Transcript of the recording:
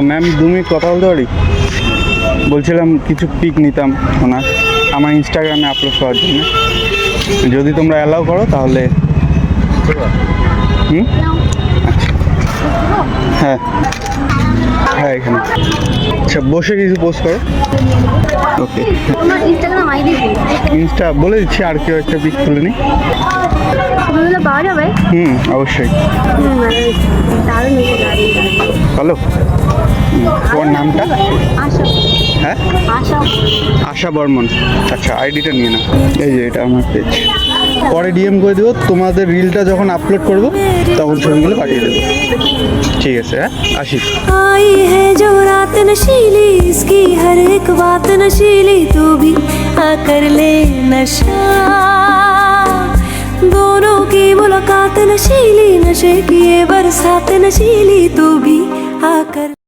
Ma'am 2 minute কথা বলতে পারি? বলছিলাম কিছু পিক নিতাম ওনার আমার ইনস্টাগ্রামে আপলোড করার জন্য, যদি তোমরা অ্যালাউ করো তাহলে। হ্যাঁ হ্যাঁ এখানে। আচ্ছা বসে কিছু পোস্ট করো। ওকে ইনস্টা বলে দিচ্ছি, আর কেউ একটা পিক তুলে নিই। পাওয়া যাবে? অবশ্যই। হ্যালো, তোমার নামটা? হ্যাঁ আশা বর্মন। আচ্ছা আইডিটা নিয়ে নাও, এই যে এটা আমার পেজ। পরে ডিএম করে দেবো, তোমাদের রিলটা যখন আপলোড করবো তখন ছবিগুলো পাঠিয়ে দেবো। ঠিক আছে, হ্যাঁ আসি। आई है जो रात नशीली, इसकी हर एक बात नशीली, तू भी आकर ले नशा। दोनों की मुलाकात नशीली, नशे की ये बरसात नशीली, तू भी आकर